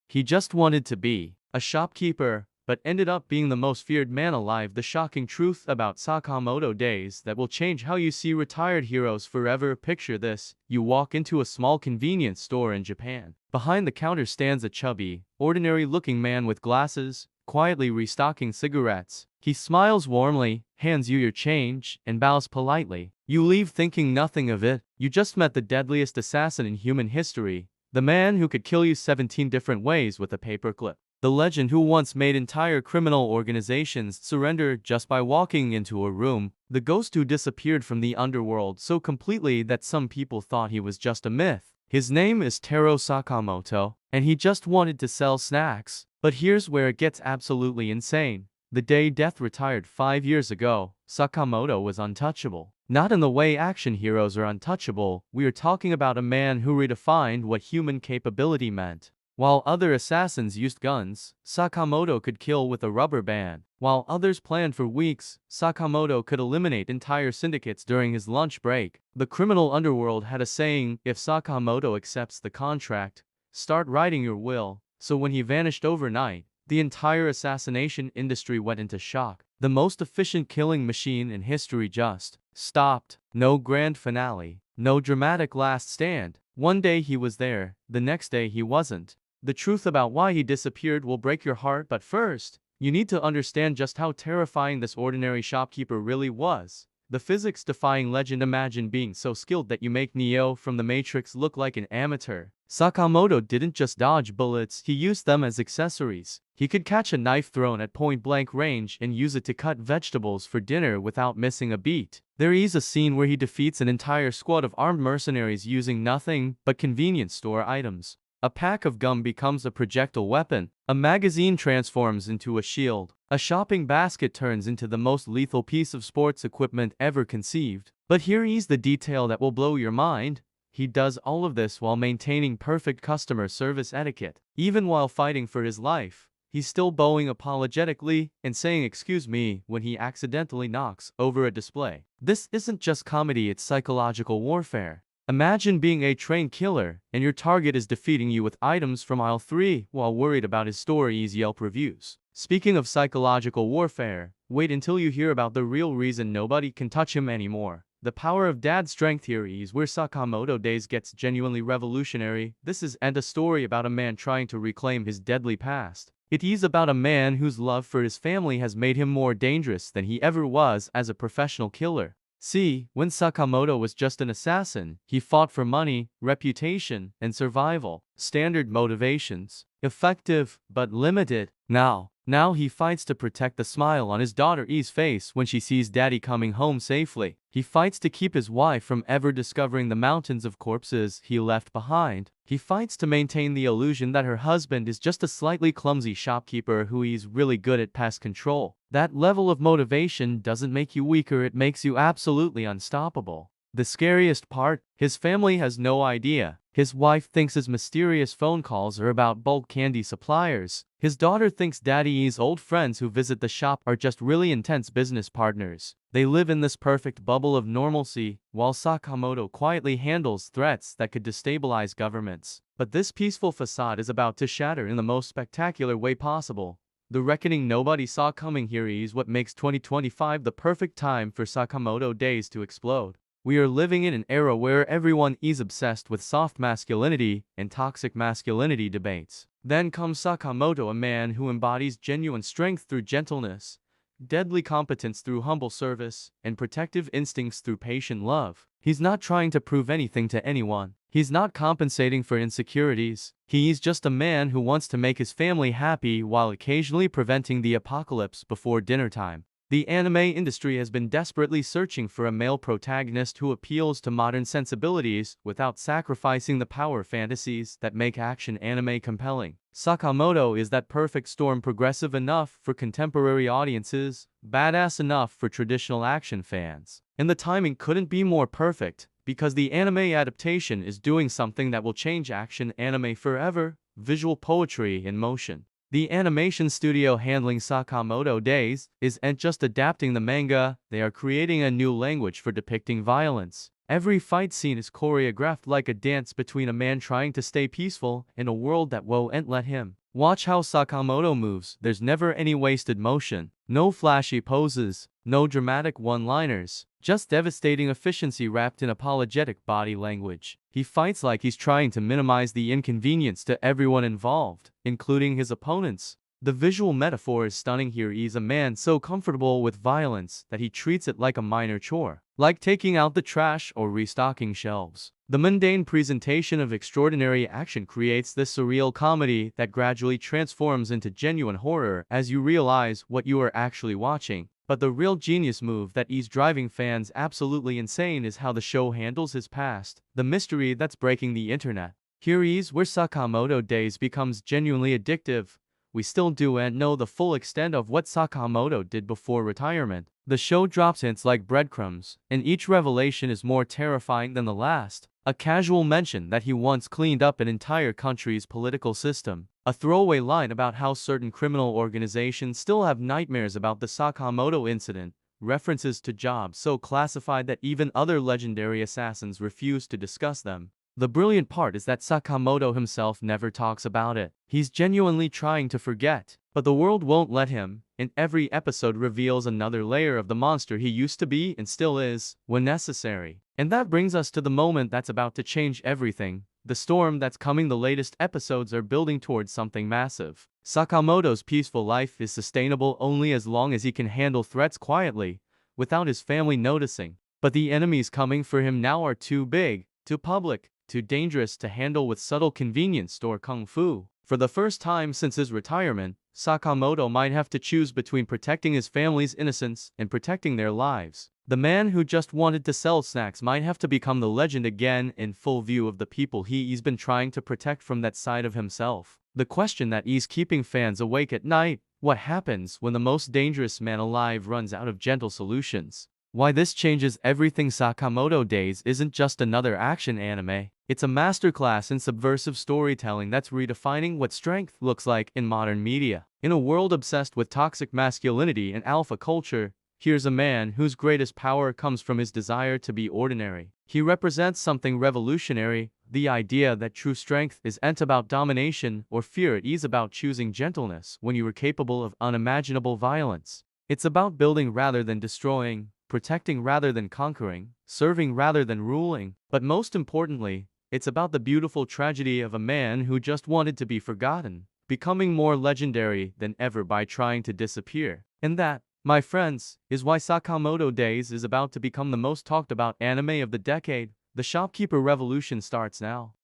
He just wanted to be a shopkeeper, but ended up being the most feared man alive. The shocking truth about Sakamoto Days that will change how you see retired heroes forever. Picture this: you walk into a small convenience store in Japan. Behind the counter stands a chubby, ordinary-looking man with glasses, quietly restocking cigarettes. He smiles warmly, hands you your change, and bows politely. You leave thinking nothing of it. You just met the deadliest assassin in human history, the man who could kill you 17 different ways with a paperclip. The legend who once made entire criminal organizations surrender just by walking into a room. The ghost who disappeared from the underworld so completely that some people thought he was just a myth. His name is Taro Sakamoto, and he just wanted to sell snacks. But here's where it gets absolutely insane. The day Death retired 5 years ago, Sakamoto was untouchable. Not in the way action heroes are untouchable. We are talking about a man who redefined what human capability meant. While other assassins used guns, Sakamoto could kill with a rubber band. While others planned for weeks, Sakamoto could eliminate entire syndicates during his lunch break. The criminal underworld had a saying: if Sakamoto accepts the contract, start writing your will. So when he vanished overnight, the entire assassination industry went into shock. The most efficient killing machine in history just stopped. No grand finale, no dramatic last stand. One day he was there, the next day he wasn't. The truth about why he disappeared will break your heart, but first, you need to understand just how terrifying this ordinary shopkeeper really was. The physics-defying legend. Imagine being so skilled that you make Neo from the Matrix look like an amateur. Sakamoto didn't just dodge bullets, he used them as accessories. He could catch a knife thrown at point-blank range and use it to cut vegetables for dinner without missing a beat. There is a scene where he defeats an entire squad of armed mercenaries using nothing but convenience store items. A pack of gum becomes a projectile weapon. A magazine transforms into a shield. A shopping basket turns into the most lethal piece of sports equipment ever conceived. But here is the detail that will blow your mind. He does all of this while maintaining perfect customer service etiquette. Even while fighting for his life, he's still bowing apologetically and saying "excuse me" when he accidentally knocks over a display. This isn't just comedy, it's psychological warfare. Imagine being a trained killer, and your target is defeating you with items from aisle 3 while worried about his story's Yelp reviews. Speaking of psychological warfare, wait until you hear about the real reason nobody can touch him anymore. The power of dad strength. Here is where Sakamoto Days gets genuinely revolutionary. This isn't a story about a man trying to reclaim his deadly past. It is about a man whose love for his family has made him more dangerous than he ever was as a professional killer. See, when Sakamoto was just an assassin, he fought for money, reputation, and survival. Standard motivations. Effective, but limited. Now he fights to protect the smile on his daughter's face when she sees daddy coming home safely. He fights to keep his wife from ever discovering the mountains of corpses he left behind. He fights to maintain the illusion that her husband is just a slightly clumsy shopkeeper who is really good at pest control. That level of motivation doesn't make you weaker, it makes you absolutely unstoppable. The scariest part, his family has no idea. His wife thinks his mysterious phone calls are about bulk candy suppliers. His daughter thinks daddy's old friends who visit the shop are just really intense business partners. They live in this perfect bubble of normalcy, while Sakamoto quietly handles threats that could destabilize governments. But this peaceful facade is about to shatter in the most spectacular way possible. The reckoning nobody saw coming. Here is what makes 2025 the perfect time for Sakamoto Days to explode. We are living in an era where everyone is obsessed with soft masculinity and toxic masculinity debates. Then comes Sakamoto, a man who embodies genuine strength through gentleness, deadly competence through humble service, and protective instincts through patient love. He's not trying to prove anything to anyone. He's not compensating for insecurities. He's just a man who wants to make his family happy while occasionally preventing the apocalypse before dinner time. The anime industry has been desperately searching for a male protagonist who appeals to modern sensibilities without sacrificing the power fantasies that make action anime compelling. Sakamoto is that perfect storm, progressive enough for contemporary audiences, badass enough for traditional action fans. And the timing couldn't be more perfect, because the anime adaptation is doing something that will change action anime forever: visual poetry in motion. The animation studio handling Sakamoto Days isn't just adapting the manga, they are creating a new language for depicting violence. Every fight scene is choreographed like a dance between a man trying to stay peaceful in a world that won't let him. Watch how Sakamoto moves. There's never any wasted motion. No flashy poses. No dramatic one-liners. Just devastating efficiency wrapped in apologetic body language. He fights like he's trying to minimize the inconvenience to everyone involved, including his opponents. The visual metaphor is stunning here. He's a man so comfortable with violence that he treats it like a minor chore, like taking out the trash or restocking shelves. The mundane presentation of extraordinary action creates this surreal comedy that gradually transforms into genuine horror as you realize what you are actually watching. But the real genius move that is driving fans absolutely insane is how the show handles his past, the mystery that's breaking the internet. Here is where Sakamoto Days becomes genuinely addictive. We still don't know the full extent of what Sakamoto did before retirement. The show drops hints like breadcrumbs, and each revelation is more terrifying than the last. A casual mention that he once cleaned up an entire country's political system. A throwaway line about how certain criminal organizations still have nightmares about the Sakamoto incident. References to jobs so classified that even other legendary assassins refuse to discuss them. The brilliant part is that Sakamoto himself never talks about it. He's genuinely trying to forget, but the world won't let him, and every episode reveals another layer of the monster he used to be and still is, when necessary. And that brings us to the moment that's about to change everything. The storm that's coming. The latest episodes are building towards something massive. Sakamoto's peaceful life is sustainable only as long as he can handle threats quietly, without his family noticing. But the enemies coming for him now are too big, too public, too dangerous to handle with subtle convenience or kung fu. For the first time since his retirement, Sakamoto might have to choose between protecting his family's innocence and protecting their lives. The man who just wanted to sell snacks might have to become the legend again in full view of the people he's been trying to protect from that side of himself. The question that is keeping fans awake at night: what happens when the most dangerous man alive runs out of gentle solutions? Why this changes everything. Sakamoto Days isn't just another action anime. It's a masterclass in subversive storytelling that's redefining what strength looks like in modern media. In a world obsessed with toxic masculinity and alpha culture, here's a man whose greatest power comes from his desire to be ordinary. He represents something revolutionary, the idea that true strength isn't about domination or fear. It is about choosing gentleness when you are capable of unimaginable violence. It's about building rather than destroying, protecting rather than conquering, serving rather than ruling. But most importantly, it's about the beautiful tragedy of a man who just wanted to be forgotten, becoming more legendary than ever by trying to disappear. And that, my friends, is why Sakamoto Days is about to become the most talked about anime of the decade. The Shopkeeper revolution starts now.